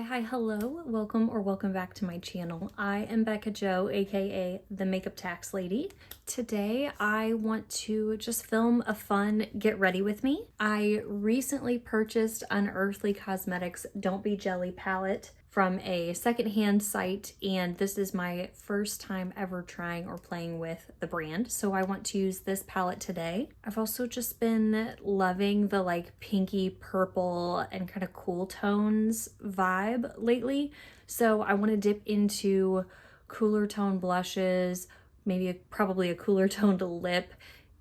Hello, welcome back to my channel. I am Bekah Joe, aka the Makeup Tax Lady. Today I want to just film a fun get ready with me. I recently purchased Unearthly Cosmetics Don't Be Jelly palette from a secondhand site, and this is my first time ever trying or playing with the brand, so I want to use this palette today. I've also just been loving the like pinky purple and kind of cool tones vibe lately, so I want to dip into cooler tone blushes, maybe probably a cooler toned lip.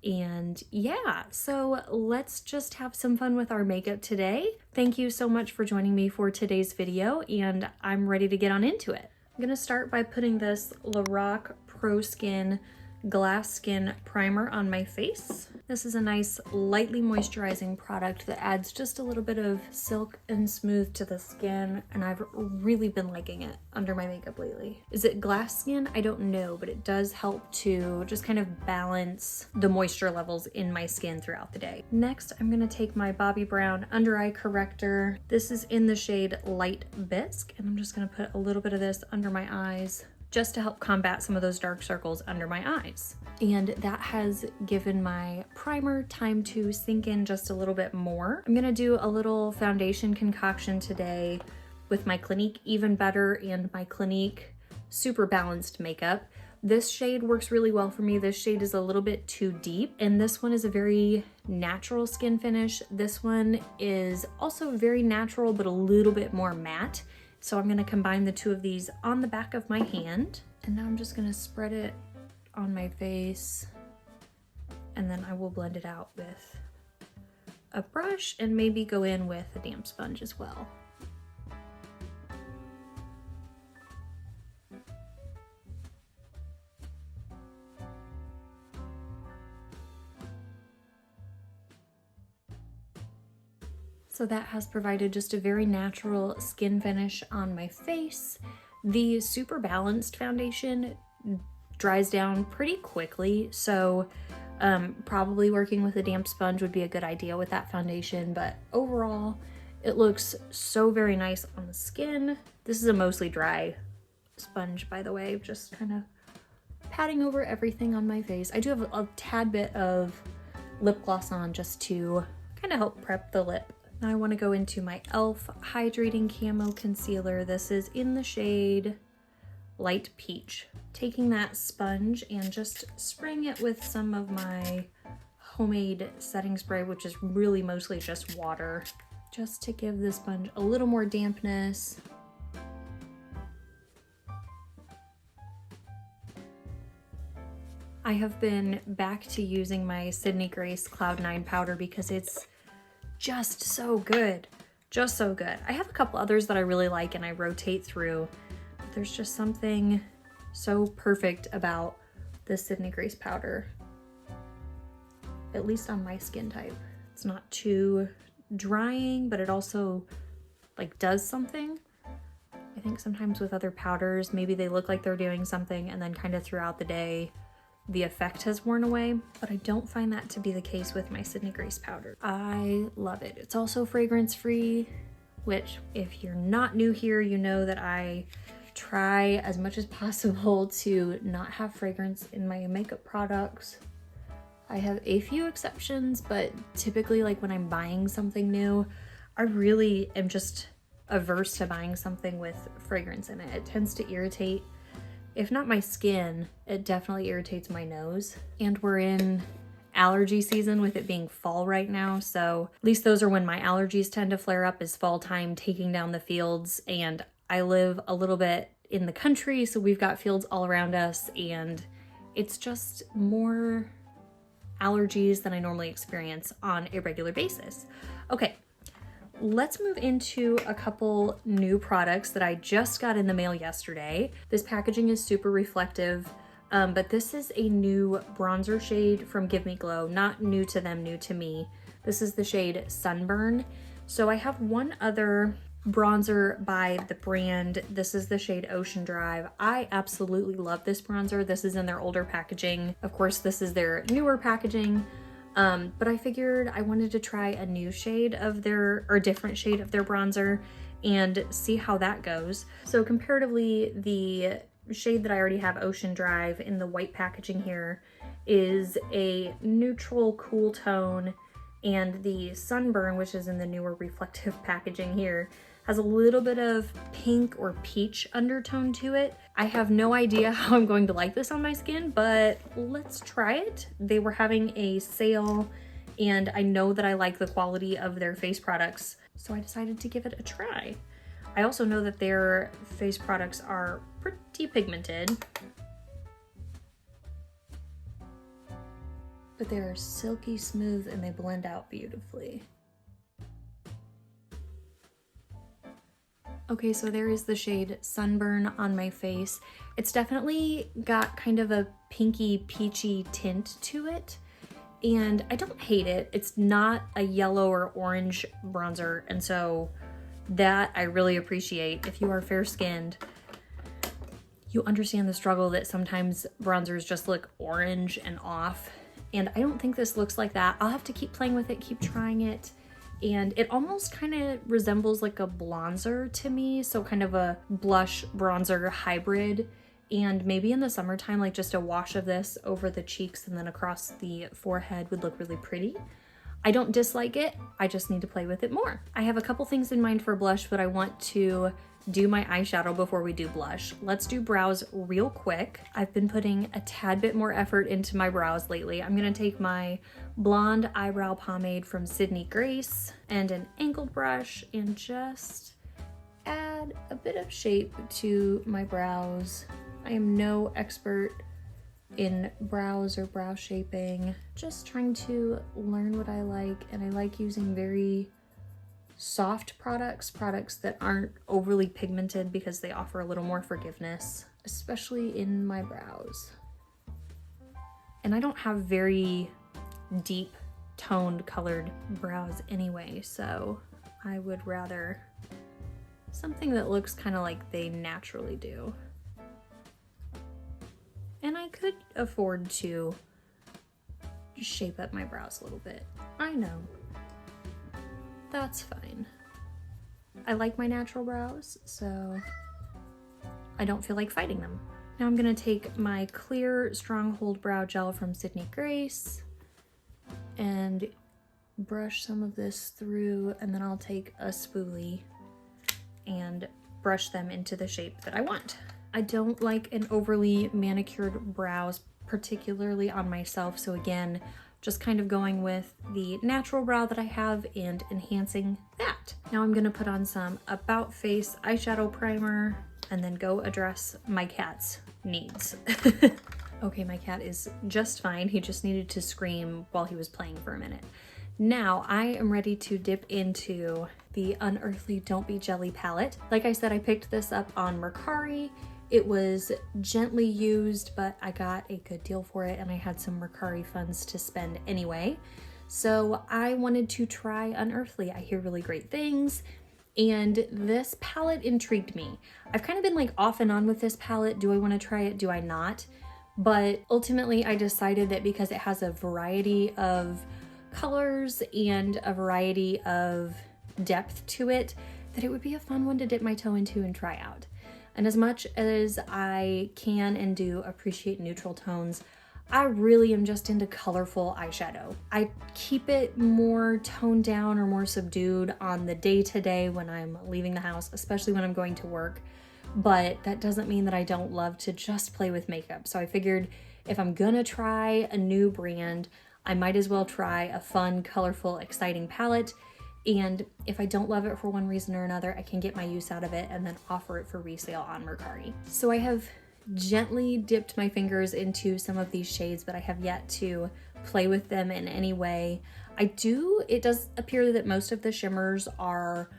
And yeah, so let's just have some fun with our makeup today. Thank you so much for joining me for today's video, and I'm ready to get on into it. I'm gonna start by putting this Lorac Pro Skin Glass Skin Primer on my face. This is a nice lightly moisturizing product that adds just a little bit of silk and smooth to the skin, and I've really been liking it under my makeup lately. Is it glass skin? I don't know, but it does help to just kind of balance the moisture levels in my skin throughout the day. Next, I'm gonna take my Bobbi Brown under eye corrector. This is in the shade Light Bisque, and I'm just gonna put a little bit of this under my eyes just to help combat some of those dark circles under my eyes. And that has given my primer time to sink in just a little bit more. I'm gonna do a little foundation concoction today with my Clinique Even Better and my Clinique Super Balanced Makeup. This shade works really well for me. This shade is a little bit too deep, and this one is a very natural skin finish. This one is also very natural, but a little bit more matte. So I'm gonna combine the two of these on the back of my hand, and now I'm just gonna spread it on my face, and then I will blend it out with a brush and maybe go in with a damp sponge as well. So that has provided just a very natural skin finish on my face. The Super Balanced foundation dries down pretty quickly, so probably working with a damp sponge would be a good idea with that foundation, but overall it looks so very nice on the skin. This is a mostly dry sponge, by the way, just kind of patting over everything on my face. I do have a tad bit of lip gloss on just to kind of help prep the lip. Now I want to go into my e.l.f. Hydrating Camo Concealer. This is in the shade Light Peach. Taking that sponge and just spraying it with some of my homemade setting spray, which is really mostly just water, just to give the sponge a little more dampness. I have been back to using my Sydney Grace Cloud 9 powder because it's just so good, just so good. I have a couple others that I really like and I rotate through, but there's just something so perfect about the Sydney Grace powder, at least on my skin type. It's not too drying, but it also like does something. I think sometimes with other powders, maybe they look like they're doing something and then kind of throughout the day the effect has worn away, but I don't find that to be the case with my Sydney Grace powder. I love it. It's also fragrance free, which if you're not new here, you know that I try as much as possible to not have fragrance in my makeup products. I have a few exceptions, but typically like when I'm buying something new, I really am just averse to buying something with fragrance in it. It tends to irritate, if not my skin, it definitely irritates my nose. And we're in allergy season with it being fall right now, so at least those are when my allergies tend to flare up, is fall time, taking down the fields. And I live a little bit in the country, so we've got fields all around us, and it's just more allergies than I normally experience on a regular basis. Okay. Let's move into a couple new products that I just got in the mail yesterday. This packaging is super reflective, but this is a new bronzer shade from Give Me Glow. Not new to them, new to me. This is the shade Sunburn. So I have one other bronzer by the brand. This is the shade Ocean Drive. I absolutely love this bronzer. This is in their older packaging. Of course, this is their newer packaging. But I figured I wanted to try a new shade of their, or different shade of their bronzer, and see how that goes. So comparatively, the shade that I already have, Ocean Drive, in the white packaging here is a neutral cool tone, and the Sunburn, which is in the newer reflective packaging here, has a little bit of pink or peach undertone to it. I have no idea how I'm going to like this on my skin, but let's try it. They were having a sale, and I know that I like the quality of their face products, so I decided to give it a try. I also know that their face products are pretty pigmented, but they're silky smooth and they blend out beautifully. Okay, so there is the shade Sunburn on my face. It's definitely got kind of a pinky peachy tint to it, and I don't hate it. It's not a yellow or orange bronzer, and so that I really appreciate. If you are fair-skinned, you understand the struggle that sometimes bronzers just look orange and off, and I don't think this looks like that. I'll have to keep playing with it, keep trying it, and it almost kind of resembles like a bronzer to me, so kind of a blush bronzer hybrid. And maybe in the summertime, like just a wash of this over the cheeks and then across the forehead would look really pretty. I don't dislike it, I just need to play with it more. I have a couple things in mind for blush, but I want to do my eyeshadow before we do blush. Let's do brows real quick. I've been putting a tad bit more effort into my brows lately. I'm gonna take my blonde eyebrow pomade from Sydney Grace and an angled brush and just add a bit of shape to my brows. I am no expert in brows or brow shaping, just trying to learn what I like, and I like using very soft products that aren't overly pigmented because they offer a little more forgiveness, especially in my brows. And I don't have very deep toned colored brows anyway, so I would rather something that looks kind of like they naturally do. And I could afford to shape up my brows a little bit. I know. That's fine. I like my natural brows, so I don't feel like fighting them. Now I'm gonna take my clear Stronghold Brow Gel from Sydney Grace and brush some of this through, and then I'll take a spoolie and brush them into the shape that I want. I don't like an overly manicured brows, particularly on myself, so again, just kind of going with the natural brow that I have and enhancing that. Now I'm gonna put on some About Face eyeshadow primer and then go address my cat's needs. Okay, my cat is just fine. He just needed to scream while he was playing for a minute. Now I am ready to dip into the Unearthly Don't Be Jelly palette. Like I said, I picked this up on Mercari. It was gently used, but I got a good deal for it and I had some Mercari funds to spend anyway. So I wanted to try Unearthly. I hear really great things, and this palette intrigued me. I've kind of been like off and on with this palette. Do I want to try it? Do I not? But ultimately I decided that because it has a variety of colors and a variety of depth to it, that it would be a fun one to dip my toe into and try out. And as much as I can and do appreciate neutral tones, I really am just into colorful eyeshadow. I keep it more toned down or more subdued on the day-to-day when I'm leaving the house, especially when I'm going to work. But that doesn't mean that I don't love to just play with makeup. So I figured if I'm gonna try a new brand, I might as well try a fun, colorful, exciting palette. And if I don't love it for one reason or another, I can get my use out of it and then offer it for resale on Mercari. So I have gently dipped my fingers into some of these shades, but I have yet to play with them in any way. It does appear that most of the shimmers are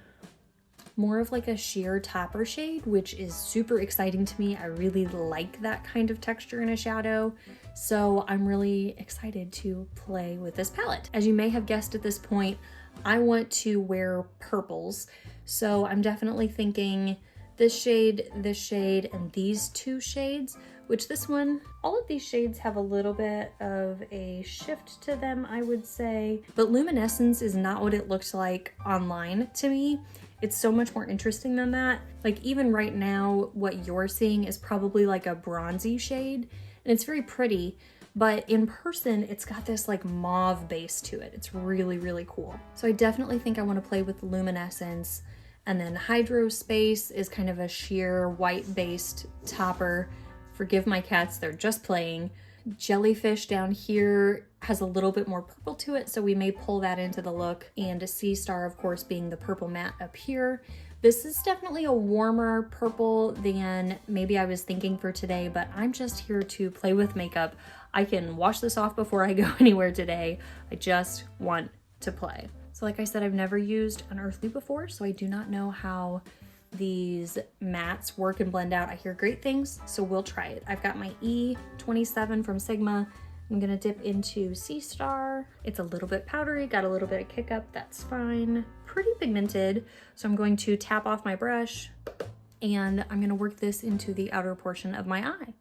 more of like a sheer topper shade, which is super exciting to me. I really like that kind of texture in a shadow. So I'm really excited to play with this palette. As you may have guessed at this point, I want to wear purples. So I'm definitely thinking this shade, and these two shades, which this one, all of these shades have a little bit of a shift to them, I would say. But luminescence is not what it looks like online to me. It's so much more interesting than that. Like even right now, what you're seeing is probably like a bronzy shade, and it's very pretty, but in person, it's got this like mauve base to it. It's really, really cool. So I definitely think I want to play with luminescence. And then Hydro Space is kind of a sheer white-based topper. Forgive my cats, they're just playing. Jellyfish down here has a little bit more purple to it, so we may pull that into the look. And Sea Star, of course, being the purple matte up here. This is definitely a warmer purple than maybe I was thinking for today, but I'm just here to play with makeup. I can wash this off before I go anywhere today. I just want to play. So like I said, I've never used Unearthly before, so I do not know how these mattes work and blend out. I hear great things, so we'll try it. I've got my E27 from Sigma. I'm gonna dip into Sea Star. It's a little bit powdery, got a little bit of kick up, that's fine. Pretty pigmented, so I'm going to tap off my brush and I'm gonna work this into the outer portion of my eye.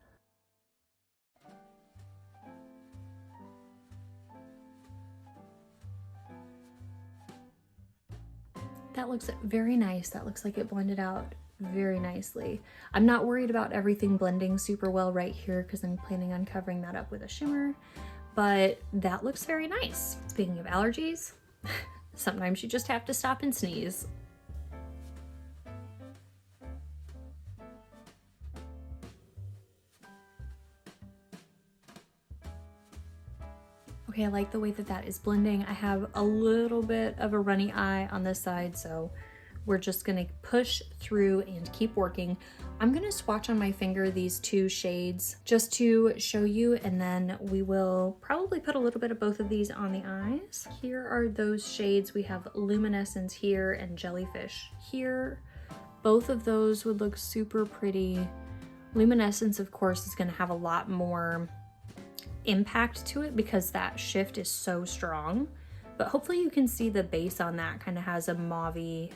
That looks very nice. That looks like it blended out very nicely. I'm not worried about everything blending super well right here because I'm planning on covering that up with a shimmer, but that looks very nice. Speaking of allergies, sometimes you just have to stop and sneeze. Okay, I like the way that that is blending. I have a little bit of a runny eye on this side, so we're just gonna push through and keep working. I'm gonna swatch on my finger these two shades just to show you, and then we will probably put a little bit of both of these on the eyes. Here are those shades. We have Luminescence here and Jellyfish here. Both of those would look super pretty. Luminescence, of course, is gonna have a lot more impact to it because that shift is so strong, but hopefully you can see the base on that kind of has a mauvey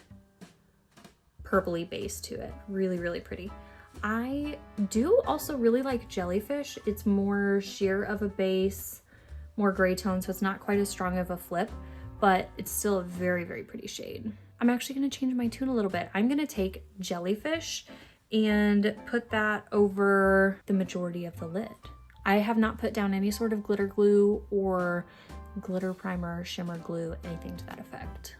purpley base to it. Really, really pretty. I do also really like Jellyfish. It's more sheer of a base, more gray tone, so it's not quite as strong of a flip, but it's still a very, very pretty shade. I'm actually going to change my tune a little bit. I'm going to take Jellyfish and put that over the majority of the lid. I have not put down any sort of glitter glue or glitter primer, shimmer glue, anything to that effect.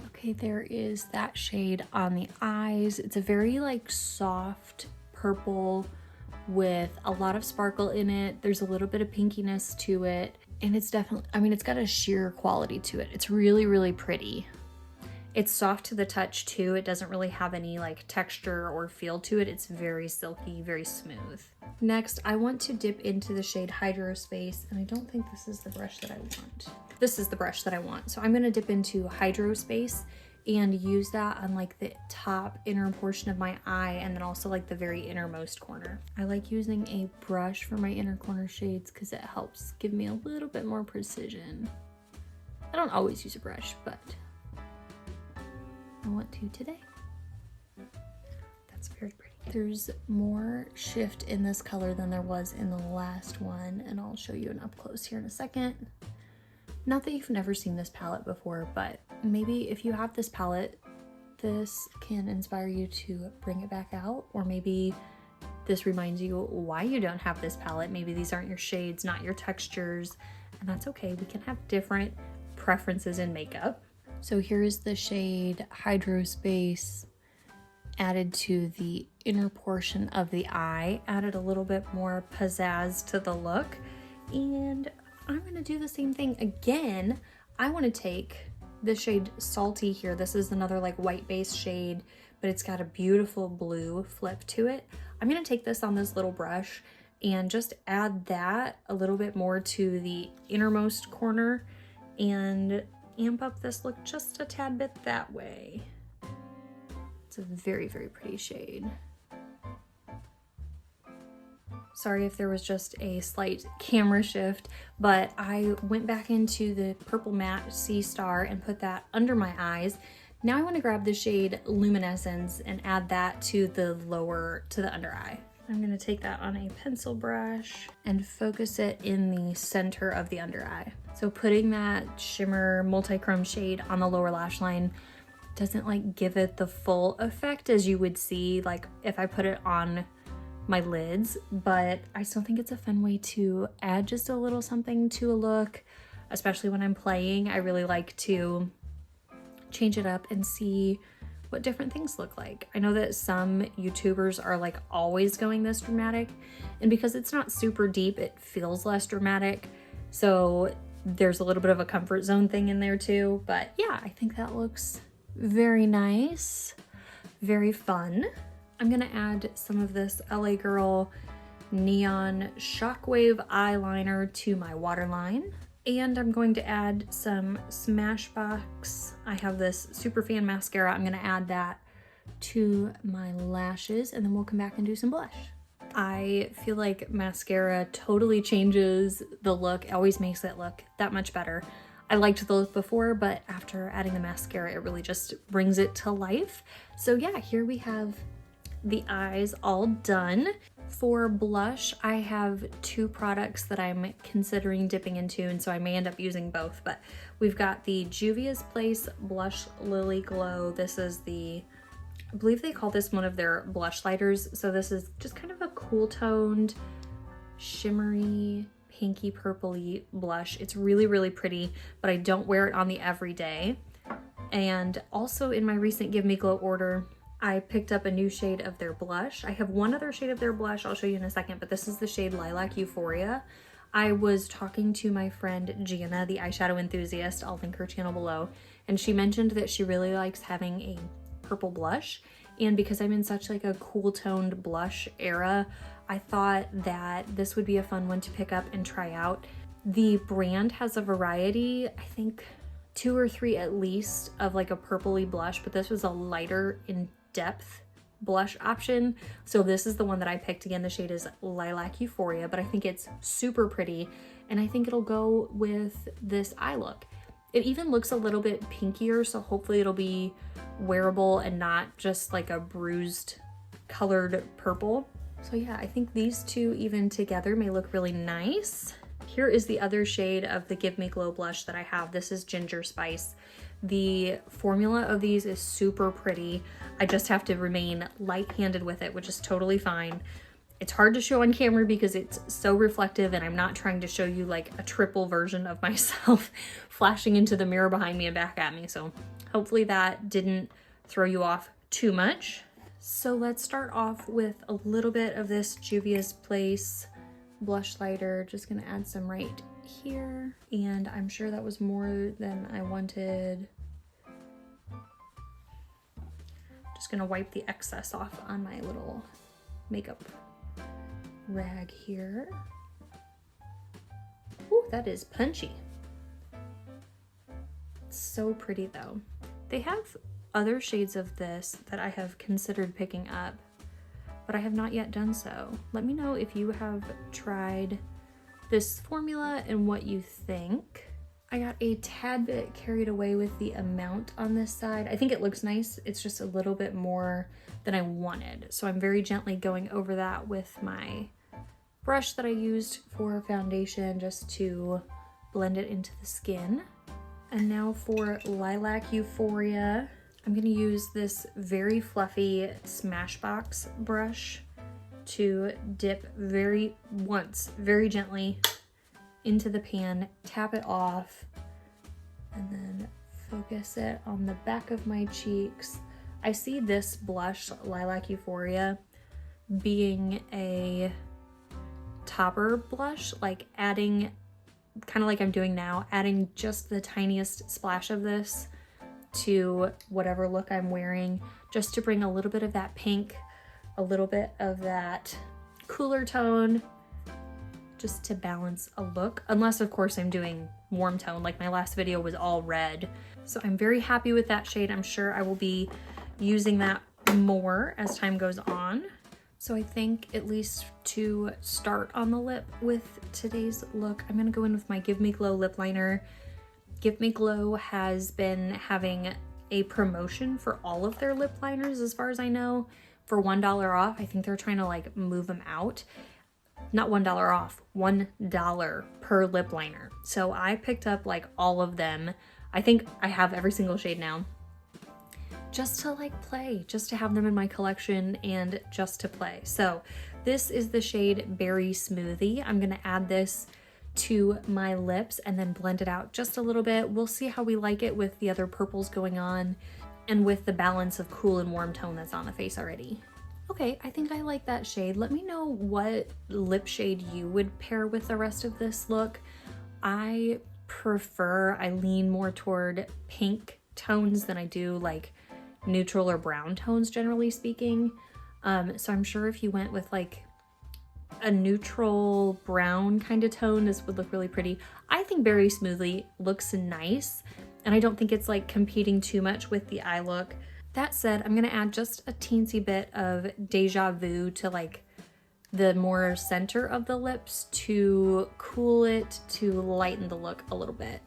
Okay, there is that shade on the eyes. It's a very like soft purple with a lot of sparkle in it. There's a little bit of pinkiness to it, and it's definitely, I mean, it's got a sheer quality to it. It's really, really pretty. It's soft to the touch too. It doesn't really have any like texture or feel to it. It's very silky, very smooth. Next, I want to dip into the shade Hydro Space, and I don't think this is the brush that I want. This is the brush that I want. So I'm gonna dip into Hydro Space and use that on like the top inner portion of my eye, and then also like the very innermost corner. I like using a brush for my inner corner shades because it helps give me a little bit more precision. I don't always use a brush, but I want to today. That's very pretty. There's more shift in this color than there was in the last one, and I'll show you an up close here in a second. Not that you've never seen this palette before, but maybe if you have this palette, this can inspire you to bring it back out, or maybe this reminds you why you don't have this palette. Maybe these aren't your shades, not your textures, and that's okay. We can have different preferences in makeup. So here's the shade Hydro Space added to the inner portion of the eye, added a little bit more pizzazz to the look, and I'm gonna do the same thing again. I wanna take the shade Salty here. This is another like white base shade, but it's got a beautiful blue flip to it. I'm gonna take this on this little brush and just add that a little bit more to the innermost corner and amp up this look just a tad bit that way. It's a very, very pretty shade. Sorry if there was just a slight camera shift, but I went back into the purple matte Sea Star and put that under my eyes. Now I want to grab the shade Luminescence and add that to the under eye. I'm gonna take that on a pencil brush and focus it in the center of the under eye. So putting that shimmer multi-chrome shade on the lower lash line doesn't like give it the full effect as you would see like if I put it on my lids, but I still think it's a fun way to add just a little something to a look, especially when I'm playing. I really like to change it up and see what different things look like. I know that some YouTubers are like always going this dramatic, and because it's not super deep, it feels less dramatic. So there's a little bit of a comfort zone thing in there too. But yeah, I think that looks very nice, very fun. I'm gonna add some of this LA Girl Neon Shockwave eyeliner to my waterline. And I'm going to add some Smashbox. I have this Superfan mascara. I'm gonna add that to my lashes, and then we'll come back and do some blush. I feel like mascara totally changes the look. It always makes it look that much better. I liked the look before, but after adding the mascara, it really just brings it to life. So yeah, here we have the eyes all done. For blush, I have two products that I'm considering dipping into, and so I may end up using both, but we've got the Juvia's Place Blush Lily Glow. This is the, I believe they call this one of their blush lighters. So this is just kind of a cool toned, shimmery, pinky purpley blush. It's really, really pretty, but I don't wear it on the everyday. And also in my recent Give Me Glow order, I picked up a new shade of their blush. I have one other shade of their blush I'll show you in a second, but this is the shade Lilac Euphoria. I was talking to my friend Gianna, the eyeshadow enthusiast, I'll link her channel below, and she mentioned that she really likes having a purple blush. And because I'm in such like a cool toned blush era, I thought that this would be a fun one to pick up and try out. The brand has a variety, I think 2 or 3 at least, of like a purpley blush, but this was a lighter in depth blush option. So this is the one that I picked. Again, the shade is Lilac Euphoria, but I think it's super pretty, and I think it'll go with this eye look. It even looks a little bit pinkier, so hopefully it'll be wearable and not just like a bruised colored purple. So yeah, I think these two even together may look really nice. Here is the other shade of the Give Me Glow blush that I have. This is Ginger Spice. The formula of these is super pretty. I just have to remain light-handed with it, which is totally fine. It's hard to show on camera because it's so reflective, and I'm not trying to show you like a triple version of myself flashing into the mirror behind me and back at me. So hopefully that didn't throw you off too much. So let's start off with a little bit of this Juvia's Place blush lighter. Just gonna add some right here, and I'm sure that was more than I wanted. Just gonna wipe the excess off on my little makeup rag here. Ooh, that is punchy. It's so pretty though. They have other shades of this that I have considered picking up, but I have not yet done so. Let me know if you have tried this formula and what you think. I got a tad bit carried away with the amount on this side. I think it looks nice. It's just a little bit more than I wanted. So I'm very gently going over that with my brush that I used for foundation just to blend it into the skin. And now for Lilac Euphoria, I'm gonna use this very fluffy Smashbox brush to dip very gently into the pan, tap it off, and then focus it on the back of my cheeks. I see this blush, Lilac Euphoria, being a topper blush, like adding, kind of like I'm doing now, adding just the tiniest splash of this to whatever look I'm wearing, just to bring a little bit of that pink, a little bit of that cooler tone, just to balance a look. Unless of course I'm doing warm tone, like my last video was all red. So I'm very happy with that shade. I'm sure I will be using that more as time goes on. So I think at least to start on the lip with today's look, I'm gonna go in with my Give Me Glow lip liner. Give Me Glow has been having a promotion for all of their lip liners as far as I know, for $1 off. I think they're trying to like move them out. Not $1 off, $1 per lip liner. So I picked up like all of them. I think I have every single shade now. Just to like play, just to have them in my collection and just to play. So this is the shade Berry Smoothie. I'm gonna add this to my lips and then blend it out just a little bit. We'll see how we like it with the other purples going on and with the balance of cool and warm tone that's on the face already. Okay, I think I like that shade. Let me know what lip shade you would pair with the rest of this look. I lean more toward pink tones than I do like neutral or brown tones, generally speaking. So I'm sure if you went with like a neutral brown kind of tone, this would look really pretty. I think Berry Smoothly looks nice, and I don't think it's like competing too much with the eye look. That said, I'm gonna add just a teensy bit of Deja Vu to like the more center of the lips to cool it, to lighten the look a little bit.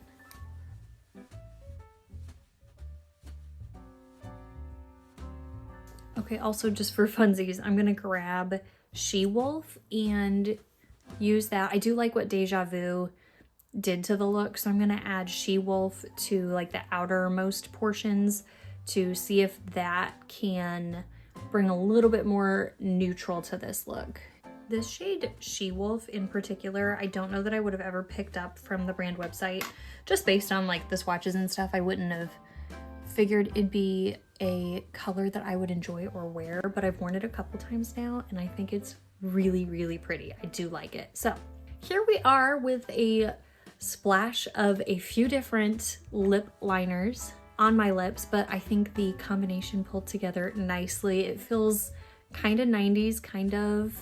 Okay, also just for funsies, I'm gonna grab She Wolf and use that. I do like what Deja Vu did to the look, so I'm gonna add She Wolf to like the outermost portions to see if that can bring a little bit more neutral to this look. This shade She Wolf in particular, I don't know that I would have ever picked up from the brand website. Just based on like the swatches and stuff, I wouldn't have figured it'd be a color that I would enjoy or wear, but I've worn it a couple times now and I think it's really, really pretty. I do like it. So here we are with a splash of a few different lip liners on my lips, but I think the combination pulled together nicely. It feels kind of 90s, kind of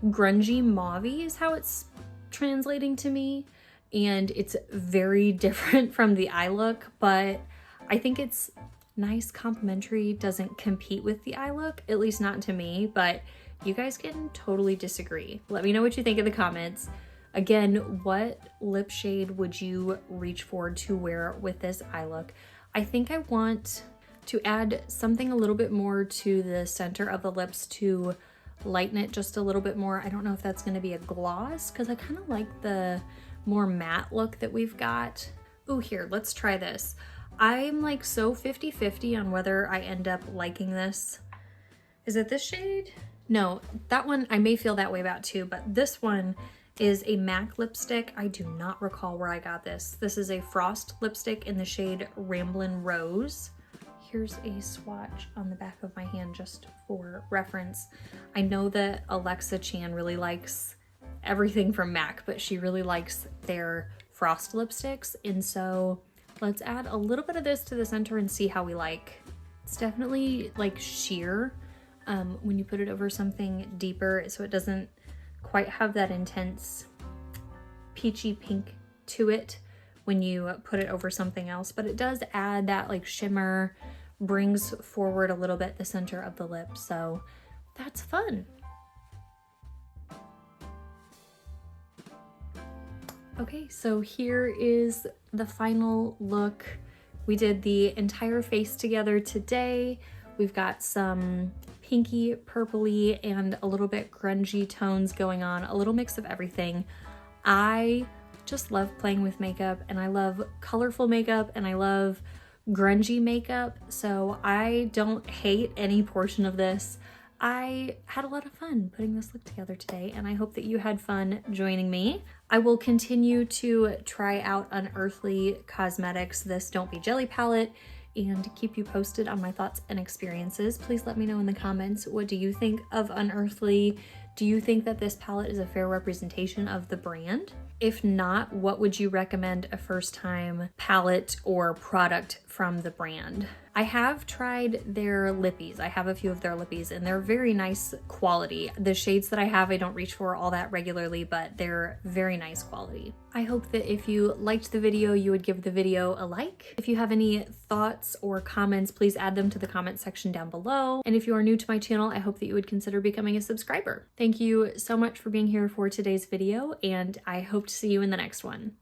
grungy mauve-y is how it's translating to me. And it's very different from the eye look, but I think it's nice, complimentary, doesn't compete with the eye look, at least not to me, but you guys can totally disagree. Let me know what you think in the comments. Again, what lip shade would you reach for to wear with this eye look? I think I want to add something a little bit more to the center of the lips to lighten it just a little bit more. I don't know if that's gonna be a gloss because I kind of like the more matte look that we've got. Ooh, here, let's try this. I'm like so 50-50 on whether I end up liking this. Is it this shade? No, that one I may feel that way about too, but this one is a MAC lipstick. I do not recall where I got this. This is a Frost lipstick in the shade Ramblin' Rose. Here's a swatch on the back of my hand just for reference. I know that Alexa Chan really likes everything from MAC, but she really likes their Frost lipsticks, and so let's add a little bit of this to the center and see how we like. It's definitely like sheer when you put it over something deeper, so it doesn't quite have that intense peachy pink to it when you put it over something else, but it does add that like shimmer, brings forward a little bit the center of the lip, so that's fun. Okay, so here is the final look. We did the entire face together today. We've got some pinky, purpley, and a little bit grungy tones going on, a little mix of everything. I just love playing with makeup, and I love colorful makeup, and I love grungy makeup, so I don't hate any portion of this. I had a lot of fun putting this look together today, and I hope that you had fun joining me. I will continue to try out Unearthly Cosmetics, this Don't Be Jelly palette, and keep you posted on my thoughts and experiences. Please let me know in the comments, what do you think of Unearthly? Do you think that this palette is a fair representation of the brand? If not, what would you recommend a first-time palette or product from the brand? I have tried their lippies. I have a few of their lippies, and they're very nice quality. The shades that I have, I don't reach for all that regularly, but they're very nice quality. I hope that if you liked the video, you would give the video a like. If you have any thoughts or comments, please add them to the comment section down below. And if you are new to my channel, I hope that you would consider becoming a subscriber. Thank you so much for being here for today's video, and I hope to see you in the next one.